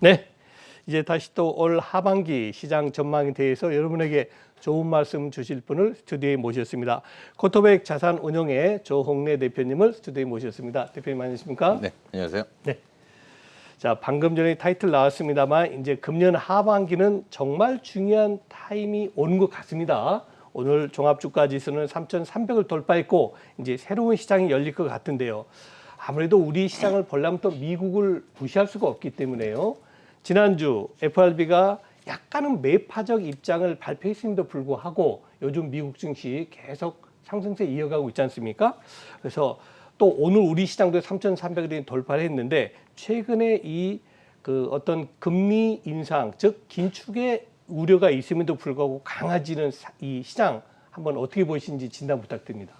네, 이제 다시 또 올 하반기 시장 전망에 대해서 여러분에게 좋은 말씀 주실 분을 스튜디오에 모셨습니다. 코토백 자산운용의 조홍래 대표님을 스튜디오에 모셨습니다. 대표님 안녕하십니까? 네, 안녕하세요. 네. 자, 방금 전에 타이틀 나왔습니다만 이제 금년 하반기는 정말 중요한 타임이 오는 것 같습니다. 오늘 종합주가 지수는 3,300을 돌파했고 이제 새로운 시장이 열릴 것 같은데요. 아무래도 우리 시장을 보려면 또 미국을 무시할 수가 없기 때문에요. 지난주 FRB가 약간은 매파적 입장을 발표했음에도 불구하고 요즘 미국 증시 계속 상승세 이어가고 있지 않습니까? 그래서 또 오늘 우리 시장도 3,300을 돌파를 했는데 최근에 이 그 어떤 금리 인상, 즉 긴축의 우려가 있음에도 불구하고 강해지는 이 시장 한번 어떻게 보시는지 진단 부탁드립니다.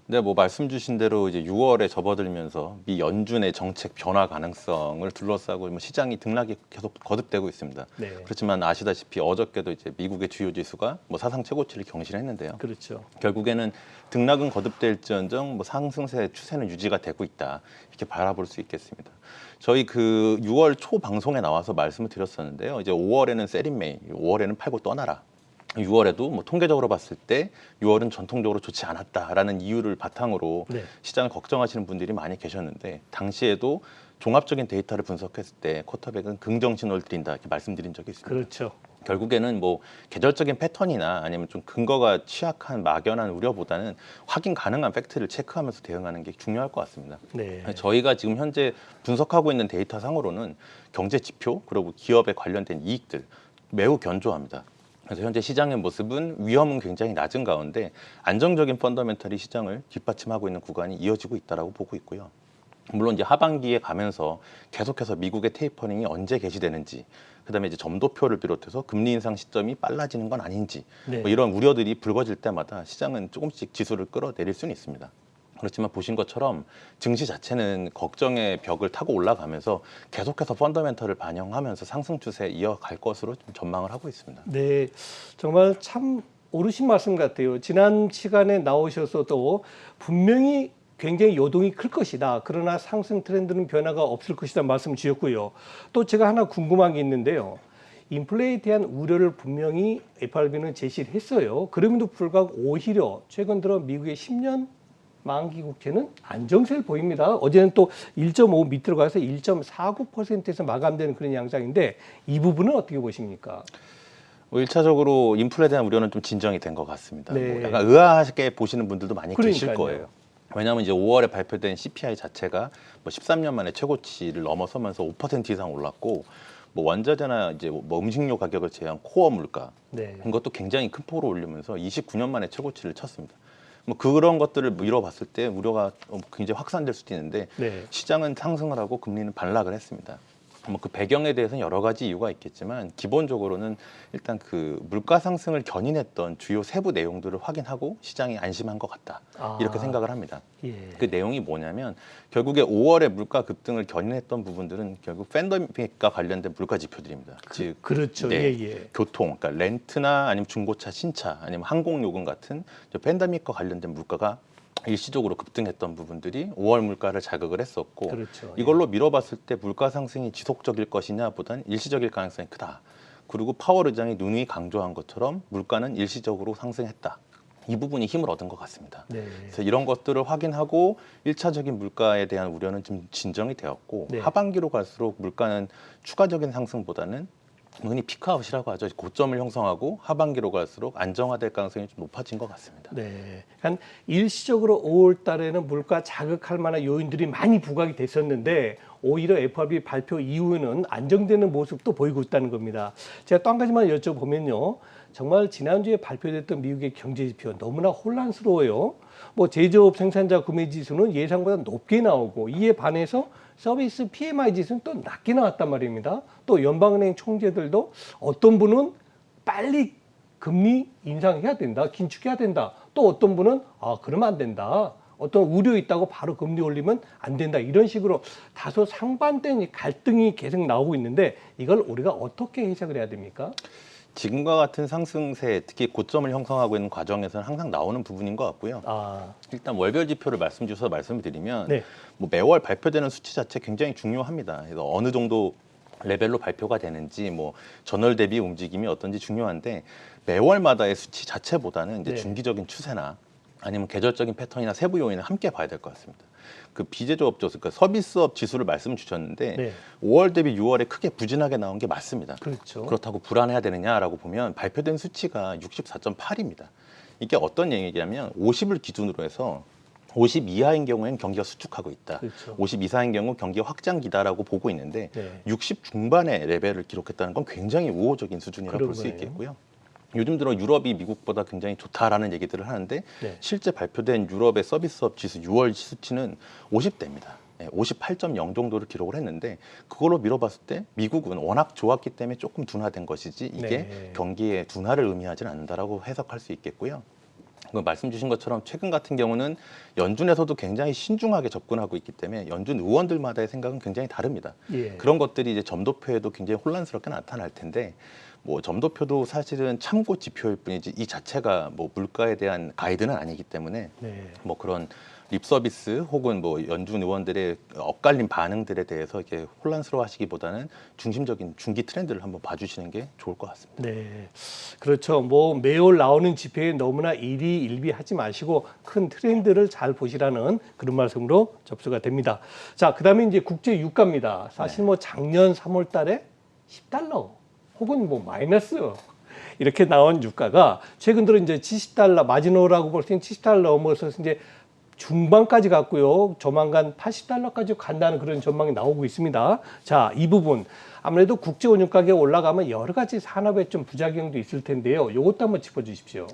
네, 뭐 말씀 주신 대로 이제 6월에 접어들면서 미 연준의 정책 변화 가능성을 둘러싸고 뭐 시장이 등락이 계속 거듭되고 있습니다. 네. 그렇지만 아시다시피 어저께도 이제 미국의 주요 지수가 뭐 사상 최고치를 경신했는데요. 그렇죠. 결국에는 등락은 거듭될지언정 뭐 상승세 추세는 유지가 되고 있다 이렇게 바라볼 수 있겠습니다. 저희 그 6월 초 방송에 나와서 말씀을 드렸었는데요. 이제 5월에는 세린메이, 5월에는 팔고 떠나라. 6월에도 뭐 통계적으로 봤을 때 6월은 전통적으로 좋지 않았다라는 이유를 바탕으로 네. 시장을 걱정하시는 분들이 많이 계셨는데 당시에도 종합적인 데이터를 분석했을 때 쿼터백은 긍정 신호를 드린다 이렇게 말씀드린 적이 있습니다. 그렇죠. 결국에는 뭐 계절적인 패턴이나 아니면 좀 근거가 취약한 막연한 우려보다는 확인 가능한 팩트를 체크하면서 대응하는 게 중요할 것 같습니다. 네. 저희가 지금 현재 분석하고 있는 데이터 상으로는 경제 지표 그리고 기업에 관련된 이익들 매우 견조합니다. 그래서 현재 시장의 모습은 위험은 굉장히 낮은 가운데 안정적인 펀더멘털이 시장을 뒷받침하고 있는 구간이 이어지고 있다라고 보고 있고요. 물론 이제 하반기에 가면서 계속해서 미국의 테이퍼링이 언제 개시되는지, 그다음에 이제 점도표를 비롯해서 금리 인상 시점이 빨라지는 건 아닌지, 네. 뭐 이런 우려들이 불거질 때마다 시장은 조금씩 지수를 끌어내릴 수는 있습니다. 그렇지만 보신 것처럼 증시 자체는 걱정의 벽을 타고 올라가면서 계속해서 펀더멘털을 반영하면서 상승 추세에 이어갈 것으로 좀 전망을 하고 있습니다. 네, 정말 참 옳으신 말씀 같아요. 지난 시간에 나오셔서도 분명히 굉장히 요동이 클 것이다. 그러나 상승 트렌드는 변화가 없을 것이다 말씀 주셨고요. 또 제가 하나 궁금한 게 있는데요. 인플레에 대한 우려를 분명히 FRB는 제시를 했어요. 그럼에도 불구하고 오히려 최근 들어 미국의 10년 만기 국채는 안정세를 보입니다. 어제는 또 1.5 밑으로 가서 1.49%에서 마감되는 그런 양상인데 이 부분은 어떻게 보십니까? 뭐 1차적으로 인플레에 대한 우려는 좀 진정이 된 것 같습니다. 네. 뭐 약간 의아하게 보시는 분들도 많이 계실 그러니까요. 거예요. 왜냐하면 이제 5월에 발표된 CPI 자체가 뭐 13년 만에 최고치를 넘어서면서 5% 이상 올랐고, 뭐 원자재나 이제 뭐 음식료 가격을 제외한 코어 물가 네. 이것도 굉장히 큰 폭으로 올리면서 29년 만에 최고치를 쳤습니다. 뭐 그런 것들을 미뤄봤을 때 우려가 굉장히 확산될 수도 있는데 네. 시장은 상승을 하고 금리는 반락을 했습니다. 뭐 그 배경에 대해서는 여러 가지 이유가 있겠지만 기본적으로는 일단 그 물가 상승을 견인했던 주요 세부 내용들을 확인하고 시장이 안심한 것 같다 이렇게 생각을 합니다. 예. 그 내용이 뭐냐면 결국에 5월에 물가 급등을 견인했던 부분들은 결국 팬데믹과 관련된 물가 지표들입니다. 즉 그렇죠. 네, 예. 교통, 그러니까 렌트나 아니면 중고차, 신차, 아니면 항공요금 같은 팬데믹과 관련된 물가가 일시적으로 급등했던 부분들이 5월 물가를 자극을 했었고, 그렇죠. 이걸로 미뤄봤을 때 물가 상승이 지속적일 것이냐 보다는 일시적일 가능성이 크다. 그리고 파월 의장이 누누이 강조한 것처럼 물가는 일시적으로 상승했다. 이 부분이 힘을 얻은 것 같습니다. 네. 그래서 이런 것들을 확인하고 1차적인 물가에 대한 우려는 좀 진정이 되었고, 네. 하반기로 갈수록 물가는 추가적인 상승보다는 흔히 피크아웃이라고 하죠. 고점을 형성하고 하반기로 갈수록 안정화될 가능성이 좀 높아진 것 같습니다. 네. 한 일시적으로 5월 달에는 물가 자극할 만한 요인들이 많이 부각이 됐었는데 오히려 FRB 발표 이후에는 안정되는 모습도 보이고 있다는 겁니다. 제가 또 한 가지만 여쭤보면요. 정말 지난주에 발표됐던 미국의 경제 지표 너무나 혼란스러워요. 뭐 제조업 생산자 구매 지수는 예상보다 높게 나오고 이에 반해서 서비스 PMI 지수는 또 낮게 나왔단 말입니다. 또 연방은행 총재들도 어떤 분은 빨리 금리 인상해야 된다, 긴축해야 된다. 또 어떤 분은 그러면 안 된다. 어떤 우려 있다고 바로 금리 올리면 안 된다. 이런 식으로 다소 상반된 갈등이 계속 나오고 있는데 이걸 우리가 어떻게 해석을 해야 됩니까? 지금과 같은 상승세, 특히 고점을 형성하고 있는 과정에서는 항상 나오는 부분인 것 같고요. 일단 월별 지표를 말씀 주셔서 말씀을 드리면 네. 뭐 매월 발표되는 수치 자체 굉장히 중요합니다. 그래서 어느 정도 레벨로 발표가 되는지 뭐 전월 대비 움직임이 어떤지 중요한데 매월마다의 수치 자체보다는 이제 네. 중기적인 추세나 아니면 계절적인 패턴이나 세부 요인을 함께 봐야 될 것 같습니다. 그 비제조업 조수, 그러니까 서비스업 지수를 말씀 주셨는데 네. 5월 대비 6월에 크게 부진하게 나온 게 맞습니다. 그렇죠. 그렇다고 불안해야 되느냐라고 보면 발표된 수치가 64.8입니다. 이게 어떤 얘기냐면 50을 기준으로 해서 50 이하인 경우에는 경기가 수축하고 있다. 그렇죠. 50 이상인 경우 경기가 확장기다라고 보고 있는데 네. 60 중반의 레벨을 기록했다는 건 굉장히 우호적인 수준이라고 그런 볼 수 거예요. 있겠고요. 요즘 들어 유럽이 미국보다 굉장히 좋다라는 얘기들을 하는데 네. 실제 발표된 유럽의 서비스업 지수 6월 수치는 50대입니다. 58.0 정도를 기록을 했는데 그걸로 미뤄봤을 때 미국은 워낙 좋았기 때문에 조금 둔화된 것이지 이게 네. 경기의 둔화를 의미하지는 않는다라고 해석할 수 있겠고요. 그 말씀 주신 것처럼 최근 같은 경우는 연준에서도 굉장히 신중하게 접근하고 있기 때문에 연준 의원들마다의 생각은 굉장히 다릅니다. 예. 그런 것들이 이제 점도표에도 굉장히 혼란스럽게 나타날 텐데 뭐 점도표도 사실은 참고 지표일 뿐이지 이 자체가 뭐 물가에 대한 가이드는 아니기 때문에 네. 뭐 그런 립 서비스 혹은 뭐 연준 의원들의 엇갈린 반응들에 대해서 이렇게 혼란스러워하시기보다는 중심적인 중기 트렌드를 한번 봐주시는 게 좋을 것 같습니다. 네, 그렇죠. 뭐 매월 나오는 지표에 너무나 일희일비하지 마시고 큰 트렌드를 잘 보시라는 그런 말씀으로 접수가 됩니다. 자, 그다음에 이제 국제 유가입니다. 사실 뭐 작년 3월달에 10달러 혹은 뭐 마이너스 이렇게 나온 유가가 최근 들어 이제 70달러 마지노라고 볼 수 있는 70달러 넘어서 이제 중반까지 갔고요. 조만간 80달러까지 간다는 그런 전망이 나오고 있습니다. 자, 이 부분 아무래도 국제 원유 가격 올라가면 여러 가지 산업에 좀 부작용도 있을 텐데요. 이것도 한번 짚어주십시오.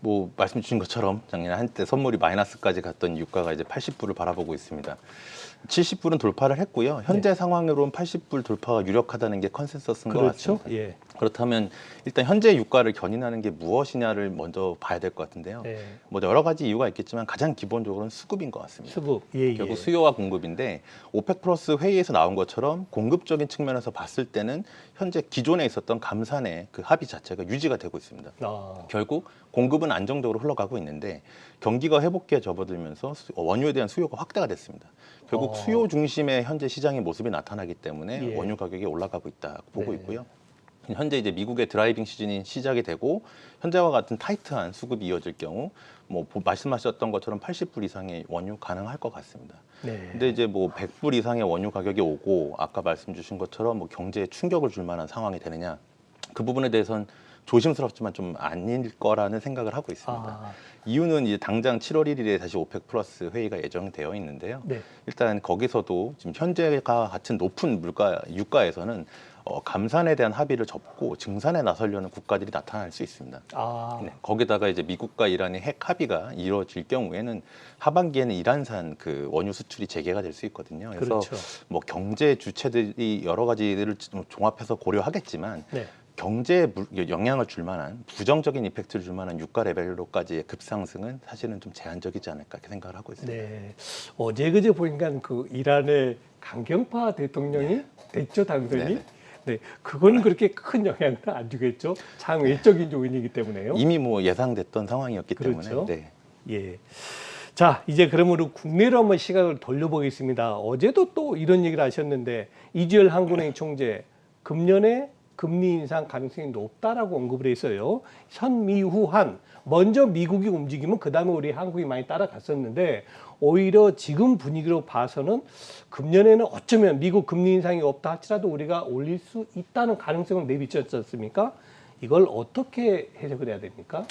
뭐 말씀 주신 것처럼 작년에 한때 선물이 마이너스까지 갔던 유가가 이제 80불을 바라보고 있습니다. 70불은 돌파를 했고요. 현재 상황으로는 80불 돌파가 유력하다는 게 컨센서스인 것 그렇죠. 같습니다. 예. 그렇다면 일단 현재 유가를 견인하는 게 무엇이냐를 먼저 봐야 될 것 같은데요. 예. 뭐 여러 가지 이유가 있겠지만 가장 기본적으로는 수급인 것 같습니다. 수급. 예, 결국 예. 수요와 공급인데 오펙 플러스 회의에서 나온 것처럼 공급적인 측면에서 봤을 때는 현재 기존에 있었던 감산의 그 합의 자체가 유지가 되고 있습니다. 아, 결국 공급은 안정적으로 흘러가고 있는데 경기가 회복기에 접어들면서 원유에 대한 수요가 확대가 됐습니다. 결국 수요 중심의 현재 시장의 모습이 나타나기 때문에 예. 원유 가격이 올라가고 있다 보고 네. 있고요. 현재 이제 미국의 드라이빙 시즌이 시작이 되고 현재와 같은 타이트한 수급이 이어질 경우 뭐 말씀하셨던 것처럼 80불 이상의 원유 가능할 것 같습니다. 네. 근데 이제 뭐 100불 이상의 원유 가격이 오고 아까 말씀 주신 것처럼 뭐 경제에 충격을 줄 만한 상황이 되느냐 그 부분에 대해서는 조심스럽지만 좀 아닐 거라는 생각을 하고 있습니다. 아, 이유는 이제 당장 7월 1일에 다시 오펙 플러스 회의가 예정되어 있는데요. 네. 일단 거기서도 지금 현재가 같은 높은 물가 유가에서는 감산에 대한 합의를 접고 증산에 나서려는 국가들이 나타날 수 있습니다. 아, 네, 거기다가 이제 미국과 이란의 핵 합의가 이루어질 경우에는 하반기에는 이란산 그 원유 수출이 재개가 될 수 있거든요. 그래서 그렇죠. 뭐 경제 주체들이 여러 가지들을 종합해서 고려하겠지만 네. 경제에 영향을 줄 만한 부정적인 이펙트를 줄 만한 유가 레벨로까지의 급상승은 사실은 좀 제한적이지 않을까 이렇게 생각을 하고 있습니다. 네. 어제 그제 보니까 그 이란의 강경파 대통령이 됐죠, 당선이. 네네. 네, 그거는 그렇게 큰 영향을 안 주겠죠. 참 외적인 요인이기 때문에요. 이미 뭐 예상됐던 상황이었기 그렇죠. 때문에 네. 예. 자, 이제 그러므로 국내로 한번 시각을 돌려보겠습니다. 어제도 또 이런 얘기를 하셨는데 이주열 한국은행 총재 금년에 금리 인상 가능성이 높다라고 언급을 했어요. 선미후한 먼저 미국이 움직이면 그다음에 우리 한국이 많이 따라갔었는데 오히려 지금 분위기로 봐서는 금년에는 어쩌면 미국 금리 인상이 없다 할지라도 우리가 올릴 수 있다는 가능성을 내비쳤지 않습니까? 이걸 어떻게 해석을 해야 됩니까?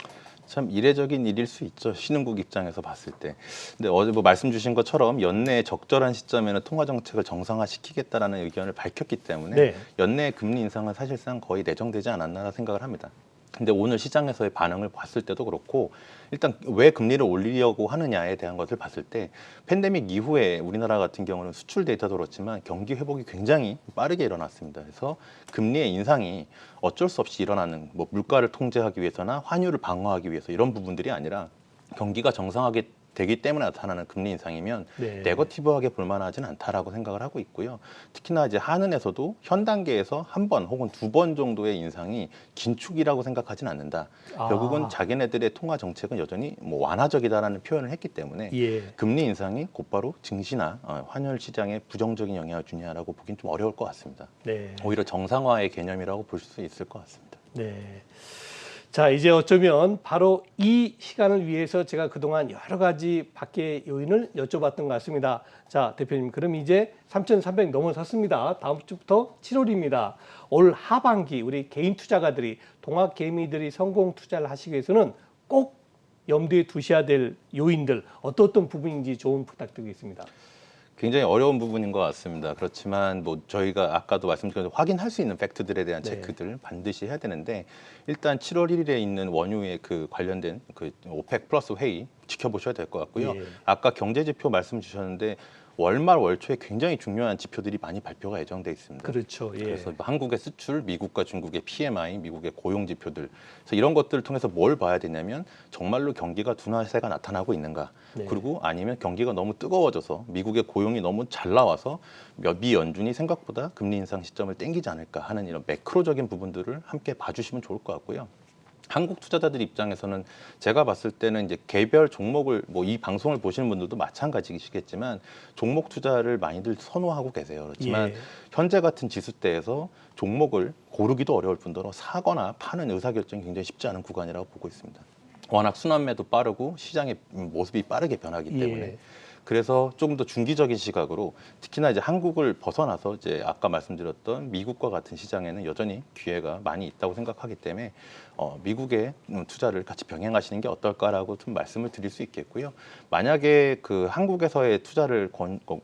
참 이례적인 일일 수 있죠. 신흥국 입장에서 봤을 때. 근데 어제 뭐 말씀 주신 것처럼 연내 적절한 시점에는 통화 정책을 정상화시키겠다라는 의견을 밝혔기 때문에 네. 연내 금리 인상은 사실상 거의 내정되지 않았나 생각을 합니다. 근데 오늘 시장에서의 반응을 봤을 때도 그렇고 일단 왜 금리를 올리려고 하느냐에 대한 것을 봤을 때 팬데믹 이후에 우리나라 같은 경우는 수출 데이터도 그렇지만 경기 회복이 굉장히 빠르게 일어났습니다. 그래서 금리의 인상이 어쩔 수 없이 일어나는 뭐 물가를 통제하기 위해서나 환율을 방어하기 위해서 이런 부분들이 아니라 경기가 정상하게 되기 때문에 나타나는 금리 인상이면 네. 네거티브하게 볼만하지는 않다라고 생각을 하고 있고요. 특히나 이제 한은에서도 현 단계에서 한 번 혹은 두 번 정도의 인상이 긴축이라고 생각하진 않는다. 결국은 자기네들의 통화 정책은 여전히 뭐 완화적이다라는 표현을 했기 때문에 예. 금리 인상이 곧바로 증시나 환율 시장에 부정적인 영향을 주냐라고 보긴 좀 어려울 것 같습니다. 네. 오히려 정상화의 개념이라고 볼 수 있을 것 같습니다. 네. 자, 이제 어쩌면 바로 이 시간을 위해서 제가 그동안 여러 가지 밖의 요인을 여쭤봤던 것 같습니다. 자, 대표님, 그럼 이제 3,300 넘어섰습니다. 다음 주부터 7월입니다. 올 하반기 우리 개인 투자가들이, 동학 개미들이 성공 투자를 하시기 위해서는 꼭 염두에 두셔야 될 요인들, 어떤 부분인지 조언 부탁드리겠습니다. 굉장히 어려운 부분인 것 같습니다. 그렇지만 뭐 저희가 아까도 말씀드린 확인할 수 있는 팩트들에 대한 네. 체크들 반드시 해야 되는데 일단 7월 1일에 있는 원유의 그 관련된 그 오펙 플러스 회의 지켜보셔야 될 것 같고요. 예. 아까 경제 지표 말씀 주셨는데 월말 월초에 굉장히 중요한 지표들이 많이 발표가 예정돼 있습니다. 그렇죠. 예. 그래서 한국의 수출, 미국과 중국의 PMI, 미국의 고용 지표들, 그래서 이런 것들을 통해서 뭘 봐야 되냐면 정말로 경기가 둔화세가 나타나고 있는가, 네. 그리고 아니면 경기가 너무 뜨거워져서 미국의 고용이 너무 잘 나와서 미 연준이 생각보다 금리 인상 시점을 땡기지 않을까 하는 이런 매크로적인 부분들을 함께 봐주시면 좋을 것 같고요. 한국 투자자들 입장에서는 제가 봤을 때는 이제 개별 종목을 뭐 이 방송을 보시는 분들도 마찬가지시겠지만 종목 투자를 많이들 선호하고 계세요. 그렇지만 예. 현재 같은 지수대에서 종목을 고르기도 어려울 뿐더러 사거나 파는 의사결정이 굉장히 쉽지 않은 구간이라고 보고 있습니다. 워낙 순환매도 빠르고 시장의 모습이 빠르게 변하기 때문에 예. 그래서 조금 더 중기적인 시각으로 특히나 이제 한국을 벗어나서 이제 아까 말씀드렸던 미국과 같은 시장에는 여전히 기회가 많이 있다고 생각하기 때문에 미국의 투자를 같이 병행하시는 게 어떨까라고 좀 말씀을 드릴 수 있겠고요. 만약에 그 한국에서의 투자를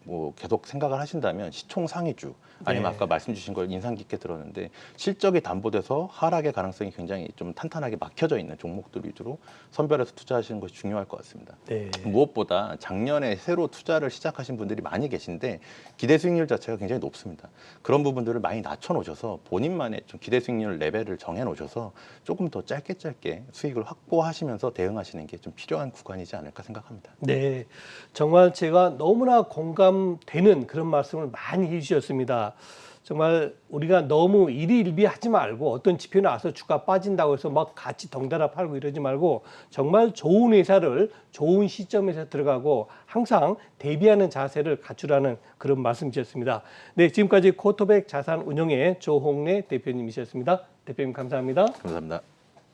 뭐 계속 생각을 하신다면 시총 상위주 아니면 네. 아까 말씀 주신 걸 인상 깊게 들었는데 실적이 담보돼서 하락의 가능성이 굉장히 좀 탄탄하게 막혀져 있는 종목들 위주로 선별해서 투자하시는 것이 중요할 것 같습니다. 네. 무엇보다 작년에 새로 투자를 시작하신 분들이 많이 계신데 기대 수익률 자체가 굉장히 높습니다. 그런 부분들을 많이 낮춰놓으셔서 본인만의 좀 기대 수익률 레벨을 정해놓으셔서 조금 더 짧게 수익을 확보하시면서 대응하시는 게 좀 필요한 구간이지 않을까 생각합니다. 네, 정말 제가 너무나 공감되는 그런 말씀을 많이 해주셨습니다. 정말 우리가 너무 일희일비하지 말고 어떤 지표 나와서 주가 빠진다고 해서 막 같이 덩달아 팔고 이러지 말고 정말 좋은 회사를 좋은 시점에서 들어가고 항상 대비하는 자세를 갖추라는 그런 말씀이셨습니다. 네, 지금까지 코토백 자산운용의 조홍래 대표님이셨습니다. 대표님 감사합니다. 감사합니다.